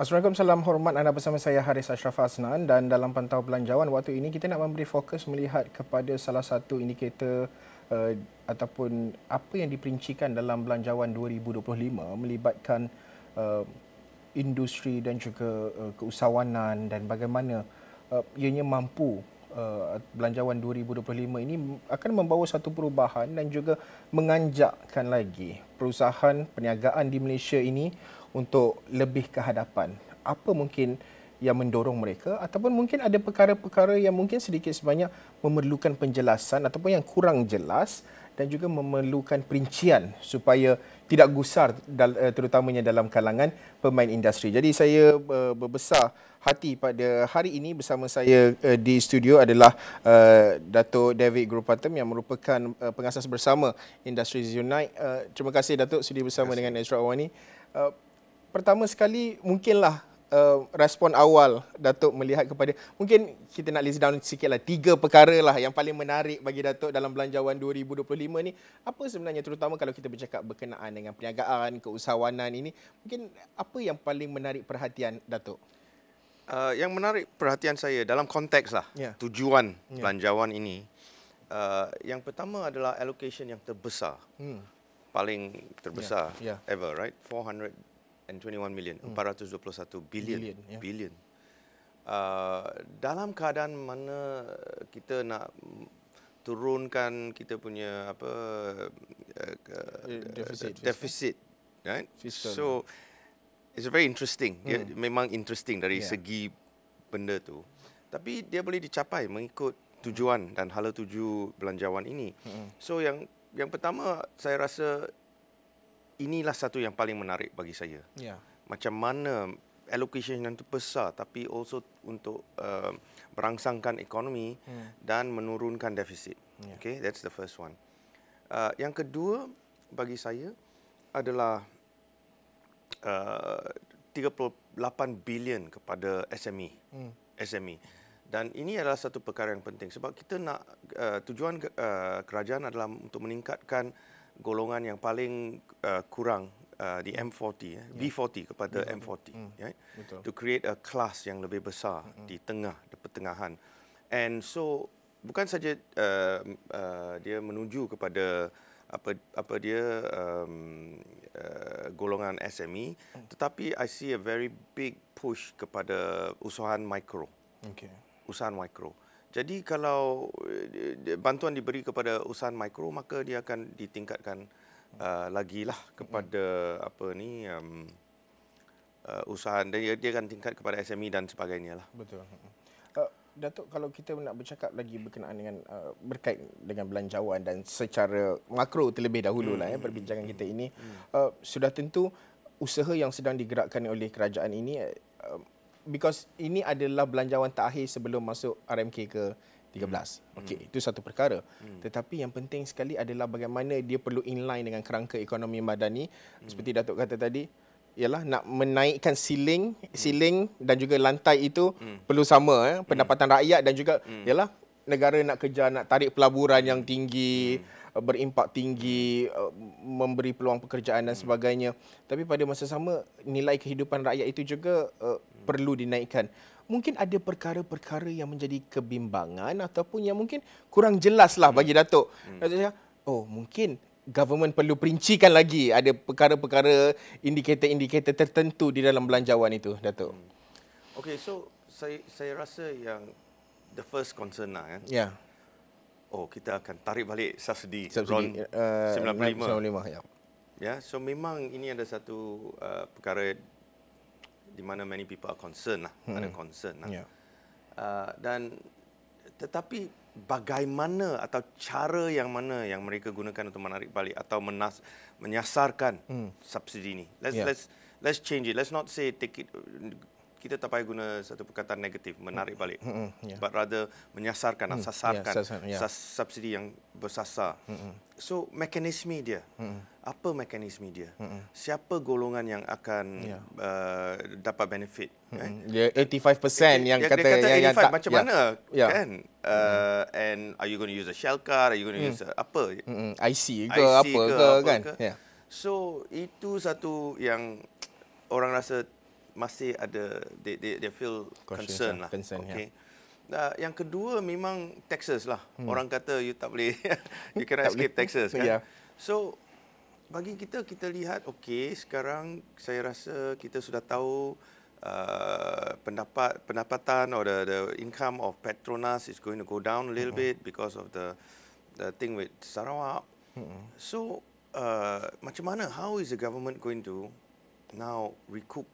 Assalamualaikum, salam hormat, anda bersama saya Haris Ashraf Hasnan, dan dalam pantau belanjawan waktu ini kita nak memberi fokus melihat kepada salah satu indikator ataupun apa yang diperincikan dalam belanjawan 2025 melibatkan uh, industri dan juga keusahawanan dan bagaimana ianya mampu belanjawan 2025 ini akan membawa satu perubahan dan juga menganjakkan lagi perusahaan perniagaan di Malaysia ini untuk lebih ke hadapan. Apa mungkin yang mendorong mereka, ataupun mungkin ada perkara-perkara yang mungkin sedikit sebanyak memerlukan penjelasan ataupun yang kurang jelas dan juga memerlukan perincian supaya tidak gusar terutamanya dalam kalangan pemain industri. Jadi saya berbesar hati pada hari ini bersama saya di studio adalah Datuk David Gurupatam yang merupakan pengasas bersama Industries Unite. Terima kasih Datuk sudi bersama dengan Ezra Awani. Pertama sekali, mungkinlah respon awal Datuk melihat kepada, mungkin kita nak list down sikitlah 3 perkara lah yang paling menarik bagi Datuk dalam belanjawan 2025 ni. Apa sebenarnya, terutama kalau kita bercakap berkenaan dengan perniagaan, keusahawanan ini, mungkin apa yang paling menarik perhatian Datuk? Yang menarik perhatian saya dalam konteks lah, tujuan belanjawan ini, yang pertama adalah allocation yang terbesar, paling terbesar ever, right? 421 million, 421 billion. Dalam keadaan mana kita nak turunkan kita punya deficit, right? Fiscal. So it's very interesting. Dia memang interesting dari segi benda tu. Tapi dia boleh dicapai mengikut tujuan dan hala tuju belanjawan ini. So yang pertama, saya rasa inilah satu yang paling menarik bagi saya. Macam mana allocation yang tu besar tapi also untuk merangsangkan ekonomi dan menurunkan defisit. Okay, that's the first one. Yang kedua bagi saya adalah 38 bilion kepada SME. Dan ini adalah satu perkara yang penting sebab kita nak tujuan kerajaan adalah untuk meningkatkan golongan yang paling kurang di M40, B40 kepada M40, right? To create a class yang lebih besar di pertengahan. And so bukan saja dia menuju kepada golongan SME, tetapi I see a very big push kepada usahawan mikro. Usahawan mikro. Jadi kalau bantuan diberi kepada usahawan mikro, maka dia akan ditingkatkan lagi lah kepada usahawan, dia akan tingkat kepada SME dan sebagainya lah. Betul. Datuk, kalau kita nak bercakap lagi berkenaan dengan berkait dengan belanjawan dan secara makro terlebih dahulu lah perbincangan kita ini, sudah tentu usaha yang sedang digerakkan oleh kerajaan ini, because ini adalah belanjawan terakhir sebelum masuk RMK ke-13. Okey, itu satu perkara. Tetapi yang penting sekali adalah bagaimana dia perlu inline dengan kerangka ekonomi madani. Seperti Datuk kata tadi, ialah nak menaikkan ceiling dan juga lantai itu perlu sama, pendapatan rakyat dan juga ialah negara nak kejar, nak tarik pelaburan yang tinggi, berimpak tinggi, memberi peluang pekerjaan dan sebagainya. Tapi pada masa sama, nilai kehidupan rakyat itu juga perlu dinaikkan. Mungkin ada perkara-perkara yang menjadi kebimbangan ataupun yang mungkin kurang jelas lah bagi Datuk. Oh, mungkin government perlu perincikan lagi, ada perkara-perkara, indikator-indikator tertentu di dalam belanjawan itu, Datuk. Okay, so saya rasa yang the first concern lah kan. Kita akan tarik balik subsidi RON 95. So memang ini ada satu perkara di mana many people are concerned lah, ada concern lah. Dan tetapi bagaimana atau cara yang mana yang mereka gunakan untuk menarik balik atau menyasarkan subsidi ini. Let's change it. Let's not say take it. Kita tak payah guna satu perkataan negatif, menarik balik. But rather menyasarkan, sasarkan subsidi yang bersasar. So mekanisme dia, apa mekanisme dia? Siapa golongan yang akan dapat benefit? Dia 85% yang kata yang tak, macam mana kan? And are you going to use a shell card? Are you going to use apa? IC ke apa ke kan? So itu satu yang orang rasa masih ada they feel concern lah. Okay. Yang kedua memang taxes lah. Orang kata you tak boleh you cannot escape taxes kan. Yeah. So bagi kita lihat okey sekarang saya rasa kita sudah tahu pendapatan or the income of Petronas is going to go down a little bit because of the thing with Sarawak. So macam mana, how is the government going to now recoup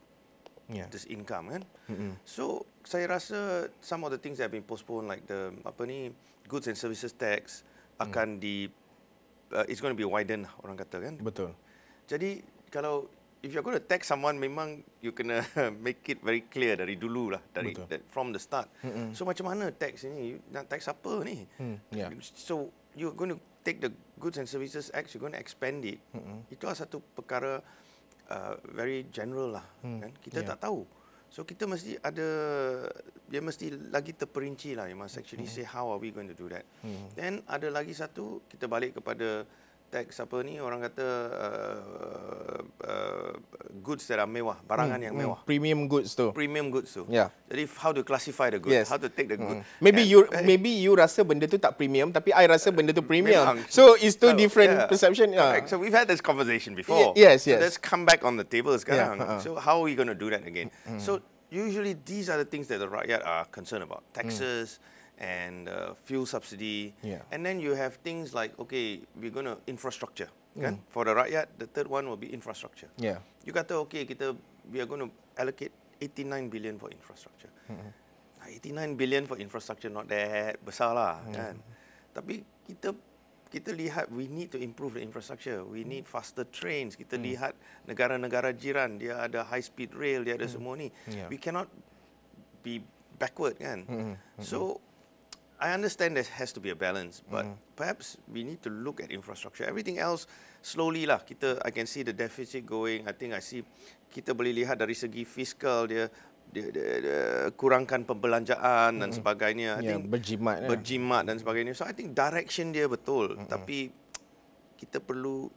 this income kan? So saya rasa some of the things that have been postponed like the goods and services tax akan it's going to be widened orang kata kan. Betul. Jadi kalau if you're going to tax someone memang you kena make it very clear dari dulu lah from the start. So macam mana tax ini, you nak tax apa ni? So you're going to take the goods and services act, you're going to expand it. Itu satu perkara very general lah kan. Kita tak tahu. So kita mesti dia mesti lagi terperinci lah. You must actually say how are we going to do that. Then ada lagi satu, kita balik kepada tax orang kata goods that are mewah, barangan yang mewah. Premium goods tu. Yeah. Jadi how to classify the goods, how to take the good. Maybe you rasa benda tu tak premium, tapi I rasa benda tu premium. So it's two different perception. Correct. So we've had this conversation before. Yes. So let's come back on the table sekarang. So how are we going to do that again? So usually these are the things that the rakyat are concerned about. Taxes and fuel subsidy. And then you have things like, okay, we're going to infrastructure. Kan? For the rakyat, the third one will be infrastructure. You kata, okay, we are going to allocate 89 billion for infrastructure. 89 billion for infrastructure not that besar lah. Kan? Tapi kita lihat we need to improve the infrastructure. We need faster trains. Kita lihat negara-negara jiran, dia ada high speed rail, dia ada semua ni. We cannot be backward kan. So I understand there has to be a balance, but perhaps we need to look at infrastructure. Everything else slowly lah. I can see the deficit going. I think kita boleh lihat dari segi fiskal dia kurangkan pembelanjaan dan sebagainya. Berjimat dan sebagainya. So I think direction dia betul, tapi kita perlu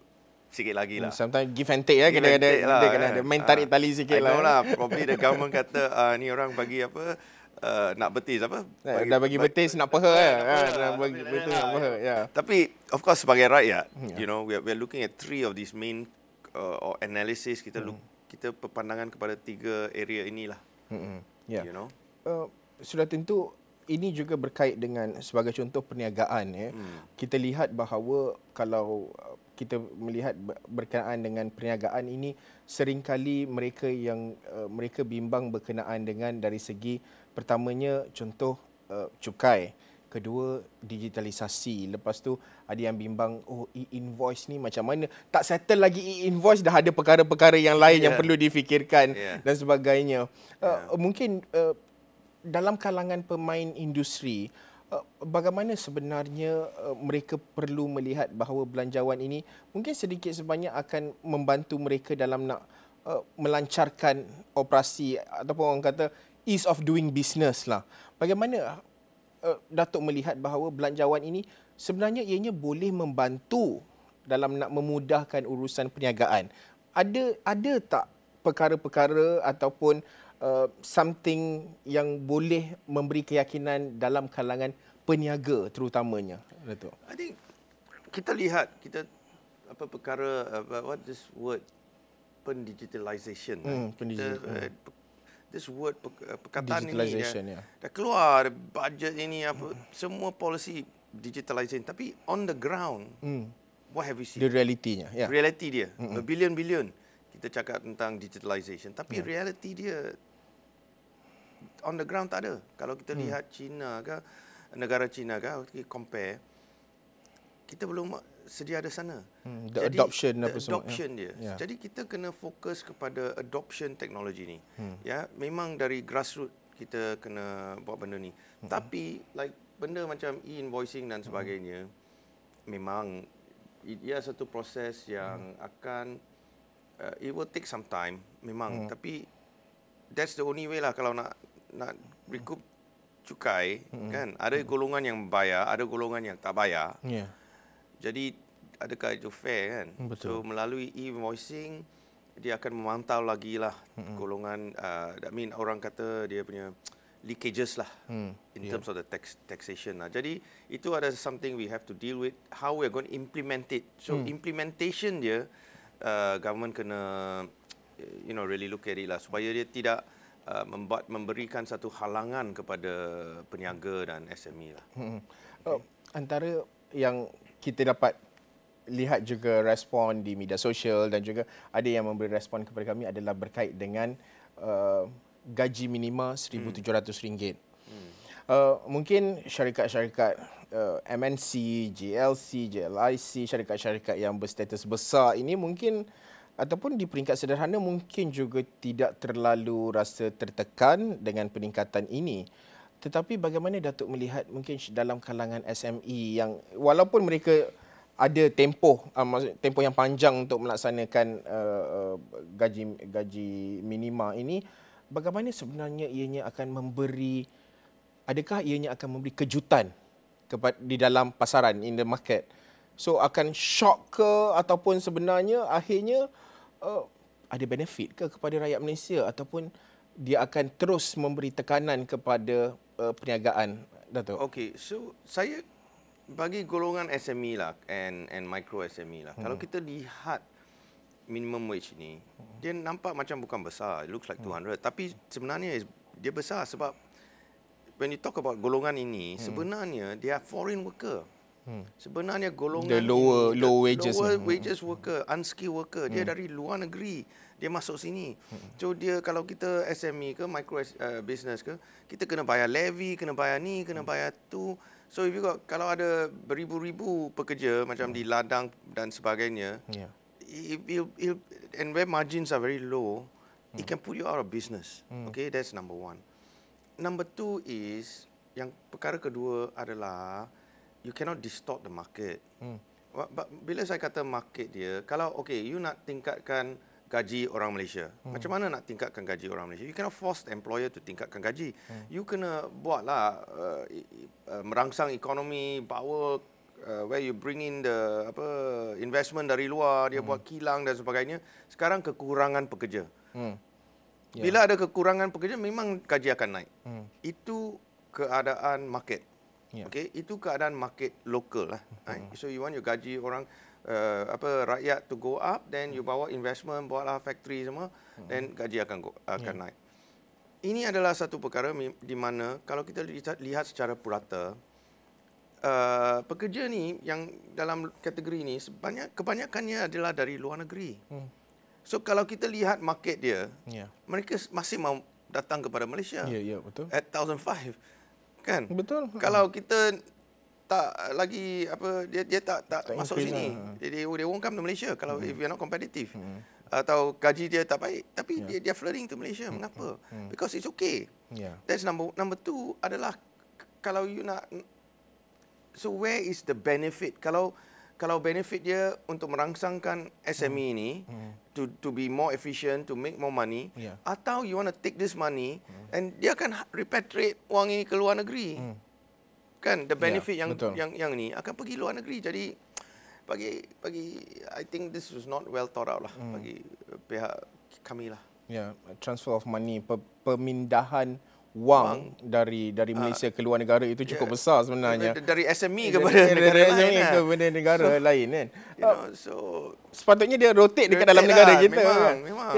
sikit lagi lah. Sometimes give and take kena ada main tarik tali sikit lah. I know lah. Probably the government kata ni orang bagi nak betis dah bagi betis nak peha dah bagi betis nak peha Tapi of course sebagai rakyat you know we are looking at three of these main or analysis. Kita perpandangan kepada tiga area inilah. You know sudah tentu ini juga berkait dengan sebagai contoh perniagaan kita lihat bahawa kalau kita melihat berkenaan dengan perniagaan ini, seringkali mereka bimbang berkenaan dengan dari segi pertamanya contoh cukai, kedua digitalisasi, lepas tu ada yang bimbang e-invoice ni macam mana, tak settle lagi e-invoice dah ada perkara-perkara yang lain yang perlu difikirkan dan sebagainya. Mungkin dalam kalangan pemain industri, bagaimana sebenarnya mereka perlu melihat bahawa belanjawan ini mungkin sedikit sebanyak akan membantu mereka dalam nak melancarkan operasi ataupun orang kata ease of doing business lah. Bagaimana Datuk melihat bahawa belanjawan ini sebenarnya ianya boleh membantu dalam nak memudahkan urusan perniagaan? Ada tak perkara-perkara ataupun something yang boleh memberi keyakinan dalam kalangan peniaga terutamanya, Datuk? I think kita lihat perkara what this word pendigitalization. This word perkataan ini dah keluar budget ini semua policy digitalization, tapi on the ground what have we seen? The realitinya. Reality dia berbilion-bilion kita cakap tentang digitalization, tapi reality dia on the ground tak ada. Kalau kita lihat China ke, negara China ke, kita compare, kita belum sedia ada sana. Jadi adoption dia. Jadi kita kena fokus kepada adoption teknologi ni. Memang dari grassroots kita kena buat benda ni. Tapi like benda macam e-invoicing dan sebagainya, memang ia satu proses yang akan it will take some time memang, tapi that's the only way lah kalau nak recoup cukai kan. Ada golongan yang bayar, ada golongan yang tak bayar. Jadi adakah itu fair kan? Betul. So melalui e-invoicing dia akan memantau lagi lah golongan, I mean orang kata dia punya leakages lah in terms of the taxation lah. Jadi itu ada something we have to deal with, how we're going to implement it. So implementation dia, government kena really look at it lah, supaya dia tidak memberikan satu halangan kepada peniaga dan SME lah. Antara yang kita dapat lihat juga respon di media sosial dan juga ada yang memberi respon kepada kami adalah berkait dengan gaji minima RM1,700. Mungkin syarikat-syarikat MNC, JLC, JLIC, syarikat-syarikat yang berstatus besar ini mungkin ataupun di peringkat sederhana mungkin juga tidak terlalu rasa tertekan dengan peningkatan ini. Tetapi bagaimana Datuk melihat mungkin dalam kalangan SME yang walaupun mereka ada tempoh yang panjang untuk melaksanakan gaji minima ini, bagaimana sebenarnya ianya akan adakah ianya akan memberi kejutan di dalam pasaran, in the market? So akan shock ke ataupun sebenarnya akhirnya ada benefit ke kepada rakyat Malaysia ataupun dia akan terus memberi tekanan kepada perniagaan, Datuk? Okay, so saya bagi golongan SME lah and micro SME lah. Kalau kita lihat minimum wage ni, dia nampak macam bukan besar, it looks like 200, tapi sebenarnya dia besar sebab when you talk about golongan ini, sebenarnya dia foreign worker. Sebenarnya golongan the low wages worker, unskilled worker, dia dari luar negeri, dia masuk sini. So dia kalau kita SME ke micro business ke, kita kena bayar levy, kena bayar ni, kena bayar tu. So if you got, kalau ada beribu-ribu pekerja macam di ladang dan sebagainya, and where margins are very low, it can put you out of business. Okay, that's number one. Number two is, yang perkara kedua adalah you cannot distort the market. Bila saya kata market dia, kalau you nak tingkatkan gaji orang Malaysia, macam mana nak tingkatkan gaji orang Malaysia? You cannot force the employer to tingkatkan gaji. You kena buatlah merangsang ekonomi, power, where you bring in the investment dari luar, dia buat kilang dan sebagainya. Sekarang kekurangan pekerja. Bila ada kekurangan pekerja, memang gaji akan naik. Itu keadaan market. Okay, itu keadaan market lokal lah. So you want your gaji orang rakyat to go up, then you bawa investment, bawa factory semua, then gaji akan naik. Ini adalah satu perkara di mana kalau kita lihat secara purata, pekerja ni yang dalam kategori ni kebanyakannya adalah dari luar negeri. So kalau kita lihat market dia, mereka masih mau datang kepada Malaysia. Betul. At 1,500. Kan? Betul. Kalau kita tak lagi dia tak masuk sini, they won't come to Malaysia kalau if we are not competitive. Atau gaji dia tak baik, tapi dia flooding to Malaysia. Mengapa? Because it's okay. That's number two adalah kalau you nak, so where is the benefit? Kalau benefit dia untuk merangsangkan SME ini to be more efficient, to make more money, atau you want to take this money and dia akan repatriate wang ini ke luar negeri. Kan, the benefit yang ni akan pergi luar negeri. Jadi bagi I think this was not well thought out lah bagi pihak kami lah. Transfer of money, pemindahan wang dari Malaysia ke luar negara itu cukup besar sebenarnya. Dari SME kepada negara lain kan. So sepatutnya dia rotate dekat dalam negara kita. Memang.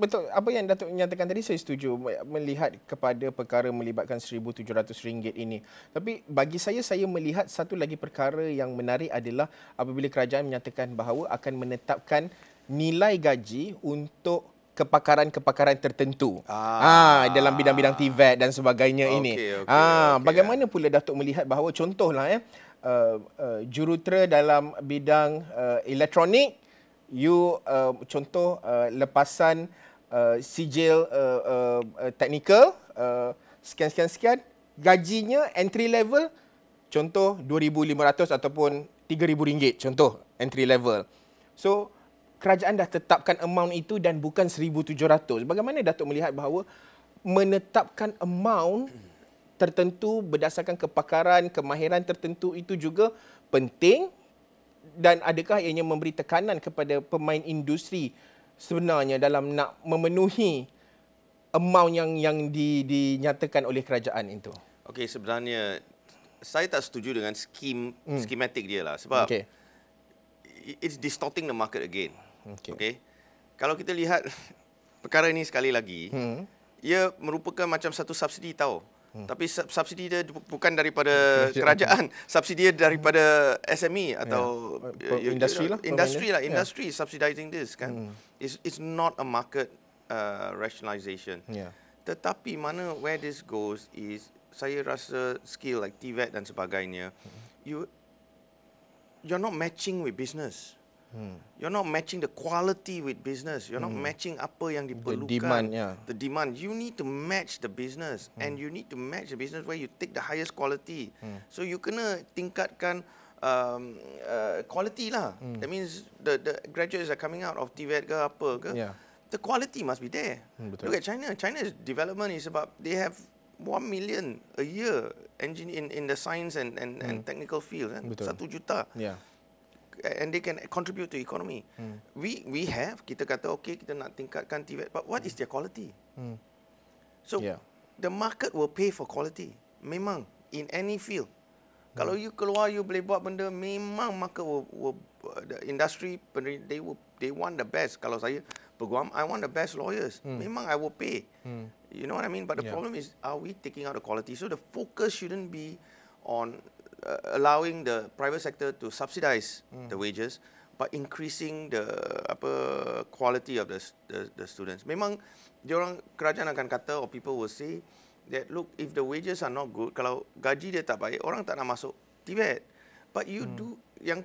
Betul, apa yang Datuk nyatakan tadi saya setuju melihat kepada perkara melibatkan RM1,700 ini. Tapi bagi saya melihat satu lagi perkara yang menarik adalah apabila kerajaan menyatakan bahawa akan menetapkan nilai gaji untuk kepakaran tertentu dalam bidang-bidang TVET dan sebagainya ini. Bagaimana pula Datuk melihat bahawa contohlah jurutera dalam bidang elektronik, contoh lepasan sijil teknikal sekian gajinya entry level contoh RM2,500 ataupun RM3,000 contoh entry level. So kerajaan dah tetapkan amount itu dan bukan RM1,700. Bagaimana Datuk melihat bahawa menetapkan amount tertentu berdasarkan kepakaran, kemahiran tertentu itu juga penting, dan adakah ianya memberi tekanan kepada pemain industri sebenarnya dalam nak memenuhi amount yang dinyatakan oleh kerajaan itu? Okey, sebenarnya saya tak setuju dengan skematik dia lah sebab it's distorting the market again. Okey. Kalau kita lihat perkara ini sekali lagi, ia merupakan macam satu subsidi tahu. Tapi subsidi dia bukan daripada kerajaan, subsidi dia daripada SME atau industry subsidizing this kan. It's not a market rationalization. Tetapi where this goes is, saya rasa skill like TVET dan sebagainya, you're not matching with business. You're not matching the quality with business. You're not matching apa yang diperlukan. The demand. You need to match the business, and you need to match the business where you take the highest quality. So you kena tingkatkan quality lah. That means the graduates are coming out of TVET ke apa ke. The quality must be there. Look at China. China's development is about, they have 1 million a year in the science and technical field. 1 juta. And they can contribute to economy. We have, kita kata okay, kita nak tingkatkan TVET, but what is their quality? So the market will pay for quality. Memang in any field. Kalau you keluar, you boleh buat benda, memang market will the industry, they want the best. Kalau saya peguam, I want the best lawyers. Memang I will pay. You know what I mean? But the problem is, are we taking out the quality? So the focus shouldn't be on allowing the private sector to subsidize the wages, but increasing the quality of the students. Memang diorang, kerajaan akan kata, or people will say that, look, if the wages are not good, kalau gaji dia tak baik, orang tak nak masuk TVET. But you do yang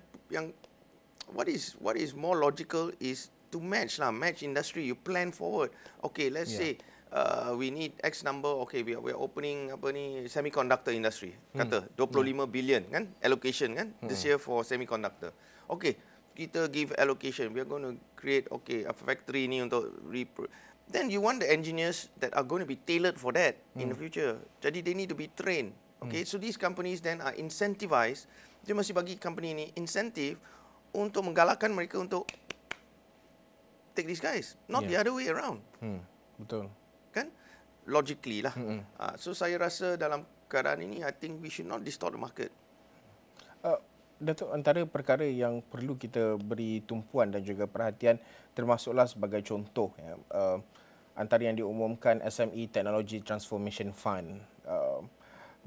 what is more logical is to match industry. You plan forward. Okay, let's say we need X number. Okay, we are opening semiconductor industry. Kata 25 billion kan allocation kan this year for semiconductor. Okay, kita give allocation. We are going to create a factory ni untuk then you want the engineers that are going to be tailored for that in the future. Jadi they need to be trained. Okay, so these companies then are incentivized. Dia mesti bagi company ni incentive untuk menggalakkan mereka untuk take these guys, not the other way around. Betul. Kan? Logically lah. So saya rasa dalam keadaan ini, I think we should not distort the market. Datuk, antara perkara yang perlu kita beri tumpuan dan juga perhatian, termasuklah sebagai contoh, antara yang diumumkan SME Technology Transformation Fund.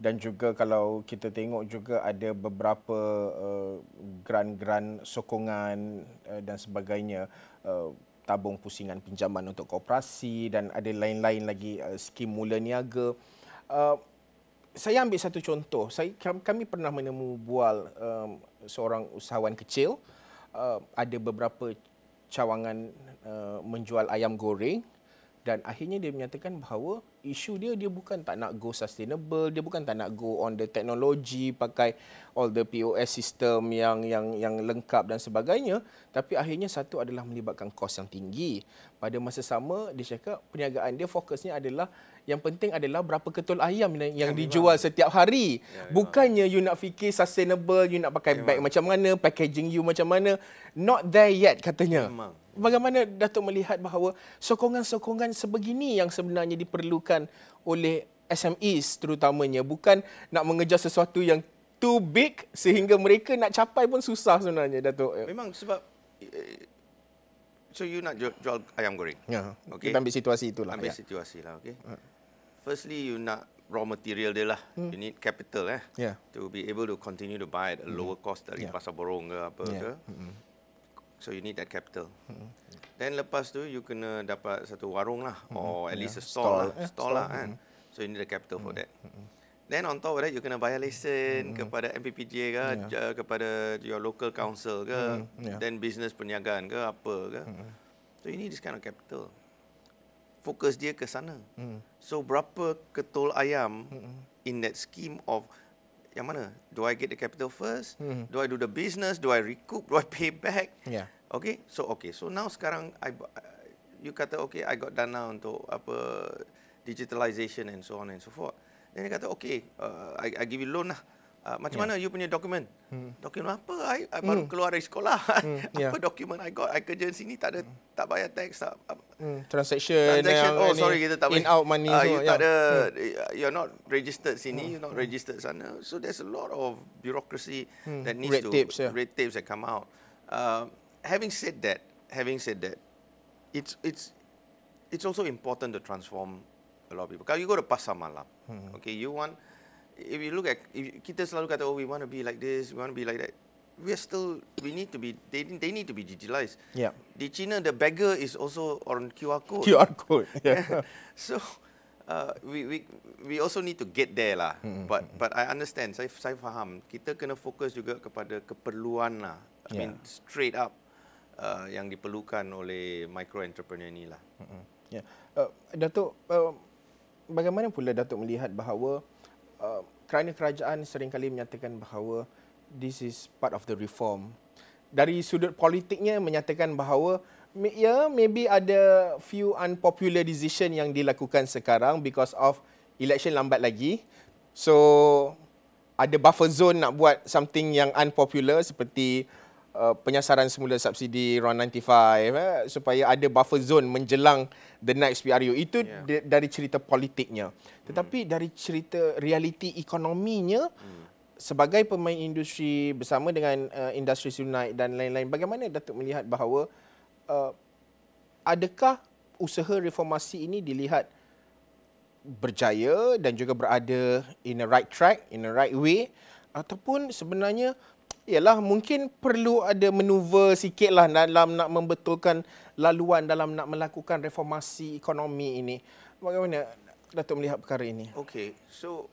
Dan juga kalau kita tengok juga ada beberapa grant sokongan dan sebagainya, tabung pusingan pinjaman untuk koperasi dan ada lain-lain lagi, skim mula niaga. Saya ambil satu contoh. Kami pernah menemu bual seorang usahawan kecil, ada beberapa cawangan menjual ayam goreng, dan akhirnya dia menyatakan bahawa isu dia bukan tak nak go sustainable, dia bukan tak nak go on the technology, pakai all the POS system yang lengkap dan sebagainya, tapi akhirnya satu adalah melibatkan kos yang tinggi. Pada masa sama, dia cakap perniagaan dia fokusnya adalah yang penting adalah berapa ketul ayam yang dijual setiap hari. Bukannya you nak fikir sustainable, you nak pakai bag macam mana, packaging you macam mana. Not there yet katanya. Bagaimana Datuk melihat bahawa sokongan-sokongan sebegini yang sebenarnya diperlukan oleh SMEs terutamanya, bukan nak mengejar sesuatu yang too big sehingga mereka nak capai pun susah sebenarnya, Datuk. Memang sebab so you nak jual ayam goreng. Okay. Kita ambil situasi itulah. Ambil situasi lah, okay. Firstly, you nak raw material dia lah. You need capital to be able to continue to buy at a lower cost dari pasar borong ke apa ke. So you need that capital. Then lepas tu you kena dapat satu warung lah, or at least a stall lah kan. So you need the capital for that. Then on top of that, you kena bayar lesen kepada MPPJ ke, kepada your local council ke, then business perniagaan ke apa ke. So you need this kind of capital. Fokus dia ke sana. So berapa ketul ayam in that scheme of yang mana? Do I get the capital first? Do I do the business? Do I recoup? Do I pay back? Okay. So now sekarang you kata okay, I got dana untuk digitalization and so on and so forth. Then dia kata okay, I give you loan lah Macam mana you punya dokumen? Dokumen apa? I baru keluar dari sekolah. Apa dokumen I got? I kerja di sini tak bayar tax. Transaction yang sorry kita tak in out money you tak ada, you're not registered sini, you're not registered sana. So there's a lot of bureaucracy that needs red tapes that come out. Having said that, it's also important to transform a lot of people. Kalau you go to pasar malam, okay, if you look at, kita selalu kata, oh, we want to be like this, we want to be like that. We need to be, they need to be digitalized. Yeah. Di China, the beggar is also on QR code. QR code, yeah. So, we also need to get there lah. But I understand, saya faham. Kita kena fokus juga kepada keperluan lah. I mean, straight up yang diperlukan oleh micro entrepreneur ni lah. Yeah. Datuk, bagaimana pula Datuk melihat bahawa kerana kerajaan seringkali menyatakan bahawa this is part of the reform. Dari sudut politiknya menyatakan bahawa maybe ada few unpopular decision yang dilakukan sekarang because of election lambat lagi. So ada buffer zone nak buat something yang unpopular seperti penyasaran semula subsidi RON 95 supaya ada buffer zone menjelang the next PRU. Itu dari cerita politiknya. Tetapi dari cerita realiti ekonominya, sebagai pemain industri bersama dengan industri Sunlight dan lain-lain, bagaimana Datuk melihat bahawa adakah usaha reformasi ini dilihat berjaya dan juga berada in the right track, in the right way, ataupun sebenarnya ialah mungkin perlu ada manuver sikitlah dalam nak membetulkan laluan dalam nak melakukan reformasi ekonomi ini. Bagaimana Datuk melihat perkara ini? Okay, so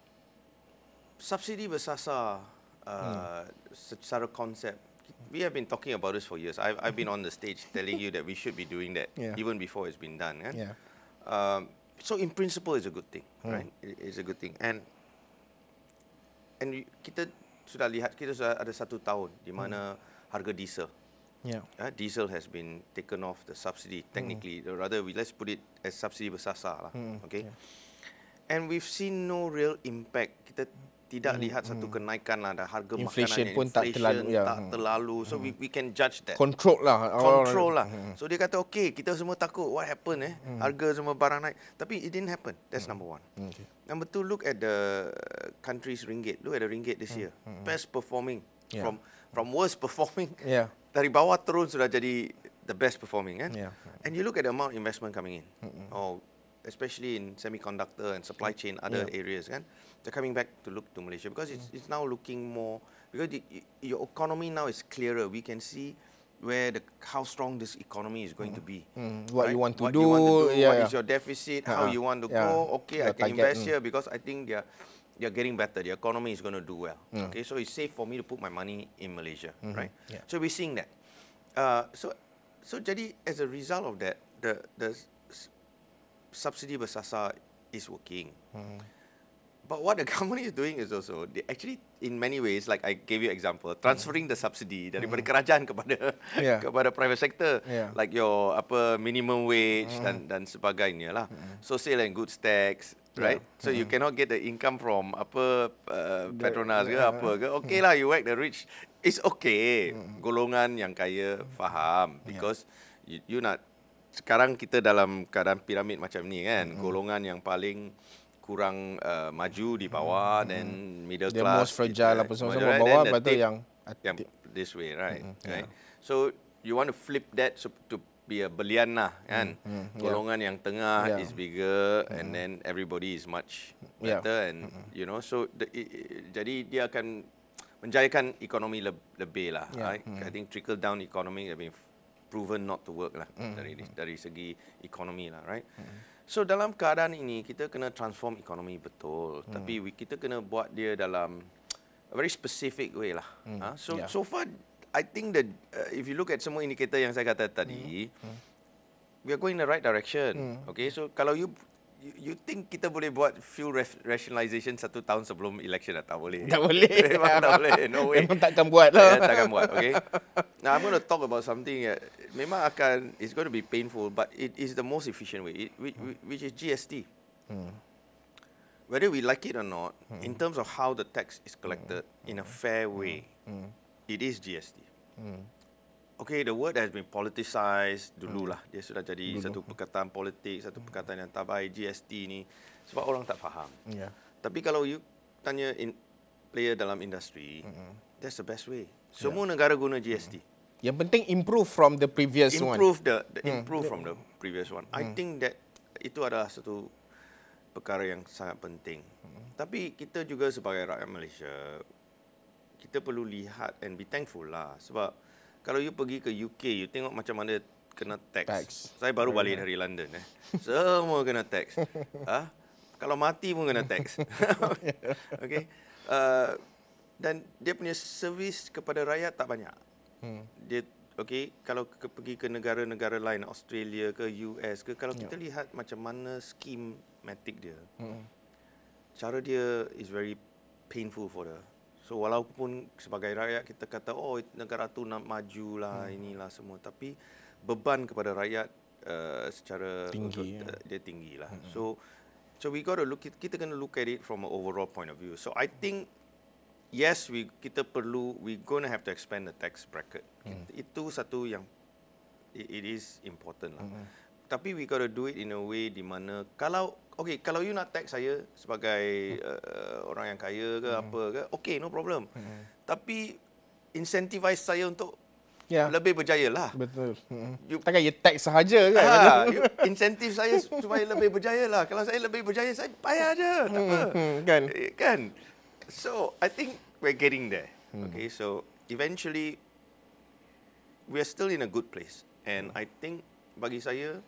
subsidi bersasar secara konsep, we have been talking about this for years. I've been on the stage telling you that we should be doing that even before it's been done. Kan? So in principle, it's a good thing, right? It's a good thing, and kita sudah lihat, kita sudah ada 1 tahun di mana harga diesel, diesel has been taken off the subsidy technically. Rather, let's put it as subsidi bersasar lah. Okay, and we've seen no real impact. Kita tidak lihat satu kenaikan lah, ada harga inflation makanan, pun tak terlalu. So we can judge that. Control lah. So dia kata, okay, kita semua takut what happened harga semua barang naik. Tapi it didn't happen. That's number one. Number two, look at the country's ringgit. Look at the ringgit this year. Best performing. From worst performing. Dari bawah turun sudah jadi the best performing. Kan? And you look at the amount investment coming in. Especially in semiconductor and supply chain, other areas, kan? They're coming back to look to Malaysia because it's now looking more, because your economy now is clearer. We can see how strong this economy is going to be. What you want to do, what is your deficit, how you want to go. Okay, I can invest here because I think they're getting better. The economy is going to do well. Okay, so it's safe for me to put my money in Malaysia, right? So we're seeing that. So jadi as a result of that, the subsidi bersasar is working. But what the government is doing is also, they actually, in many ways, like I gave you example, transferring the subsidy daripada kerajaan kepada private sector, like your minimum wage dan sebagainya lah. Social and goods tax, right? So you cannot get the income from Petronas ke apa ke. Okay lah, you whack the rich, it's okay. Golongan yang kaya faham, because you nak, sekarang kita dalam keadaan piramid macam ni kan, golongan yang paling kurang maju di bawah, then middle class, the most fragile apa semua bawah, betul yang this way, right? Right. So you want to flip that to be a belian lah kan, golongan yang tengah is bigger, and then everybody is much better, and you know, so jadi dia akan menjayakan ekonomi lebih lah. I think trickle down economy have been proven not to work lah dari segi ekonomi lah, right? So dalam keadaan ini kita kena transform ekonomi betul, tapi kita kena buat dia dalam a very specific way lah. So far I think that if you look at semua indikator yang saya kata tadi, we are going in the right direction. Okay, so kalau you think kita boleh buat fuel rationalization 1 tahun sebelum election? Tak boleh. Tak boleh. Memang tak boleh. No way. Memang takkan buat lah. Takkan buat. Okay. Now I'm going to talk about something memang it's going to be painful, but it is the most efficient way, which is GST. whether we like it or not, in terms of how the tax is collected in a fair way, it is GST. Okay, the word has been politicized dululah. Dia sudah jadi satu perkataan politik, satu perkataan yang tabai GST ni sebab orang tak faham. Yeah. Tapi kalau you tanya player dalam industri, that's the best way. Semua negara guna GST. Yang penting improve from the previous one. Improve from the previous one. I think that itu adalah satu perkara yang sangat penting. Tapi kita juga sebagai rakyat Malaysia, kita perlu lihat and be thankful lah. Sebab kalau you pergi ke UK, you tengok macam mana kena tax. Saya baru balik dari London. Semua kena tax. Kalau mati pun kena tax. Okay. Dan dia punya servis kepada rakyat tak banyak. Dia kalau pergi ke negara-negara lain, Australia ke US ke, kalau kita lihat macam mana schematic dia, cara dia is very painful for the. So walaupun sebagai rakyat kita kata negara tu nak maju lah, inilah semua, tapi beban kepada rakyat secara tinggi, dia tinggi lah. So we got to kita kena look at it from an overall point of view. So I think yes, kita perlu, we gonna have to expand the tax bracket. Itu satu yang it is important lah. Tapi we got to do it in a way di mana kalau you nak tax saya sebagai orang yang kaya ke apa ke, no problem. Tapi incentivize saya untuk lebih berjaya lah. Betul. Takkan you tax sahaja kan? Insentif saya supaya lebih berjaya lah. Kalau saya lebih berjaya, saya bayar je. Tak apa. Kan? So, I think we're getting there. Okay, so eventually, we're still in a good place. And I think bagi saya,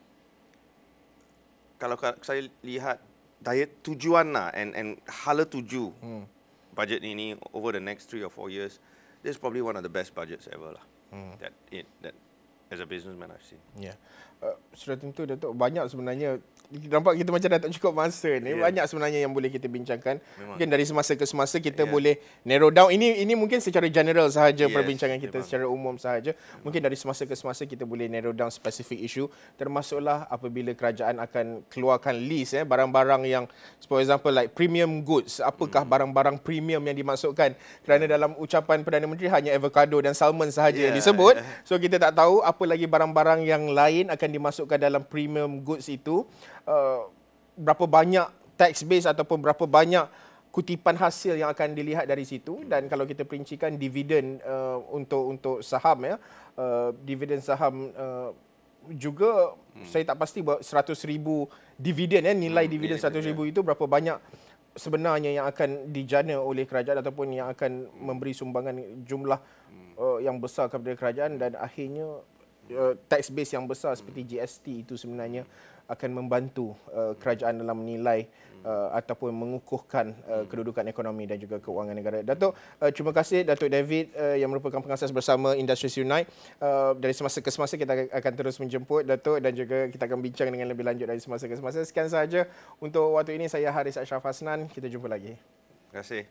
kalau saya lihat daya tujuan lah and hala tuju budget ini over the next 3 or 4 years, this is probably one of the best budgets ever lah. That as a businessman I've seen. Yeah. Sudah tentu Datuk, banyak sebenarnya. Nampak kita macam dah tak cukup masa ni. Banyak sebenarnya yang boleh kita bincangkan. Memang. Mungkin dari semasa ke semasa kita boleh narrow down. Ini mungkin secara general sahaja perbincangan kita, secara umum sahaja. Mungkin dari semasa ke semasa kita boleh narrow down specific issue. Termasuklah apabila kerajaan akan keluarkan list barang-barang yang, for example like premium goods. Apakah barang-barang premium yang dimasukkan? Kerana dalam ucapan Perdana Menteri hanya avocado dan salmon sahaja yang disebut. So kita tak tahu apa lagi barang-barang yang lain akan dimasukkan dalam premium goods itu. Berapa banyak tax base ataupun berapa banyak kutipan hasil yang akan dilihat dari situ. Dan kalau kita perincikan dividen untuk saham dividen saham juga saya tak pasti bahawa 100,000 dividen nilai dividen 100,000 itu berapa banyak sebenarnya yang akan dijana oleh kerajaan ataupun yang akan memberi sumbangan jumlah yang besar kepada kerajaan, dan akhirnya tax base yang besar seperti GST itu sebenarnya akan membantu kerajaan dalam menilai ataupun mengukuhkan kedudukan ekonomi dan juga keuangan negara. Datuk, terima kasih Datuk David yang merupakan pengasas bersama Industries Unite. Dari semasa ke semasa kita akan terus menjemput Datuk dan juga kita akan bincang dengan lebih lanjut dari semasa ke semasa. Sekian sahaja untuk waktu ini. Saya Haris Ashraf Hasnan. Kita jumpa lagi. Terima kasih.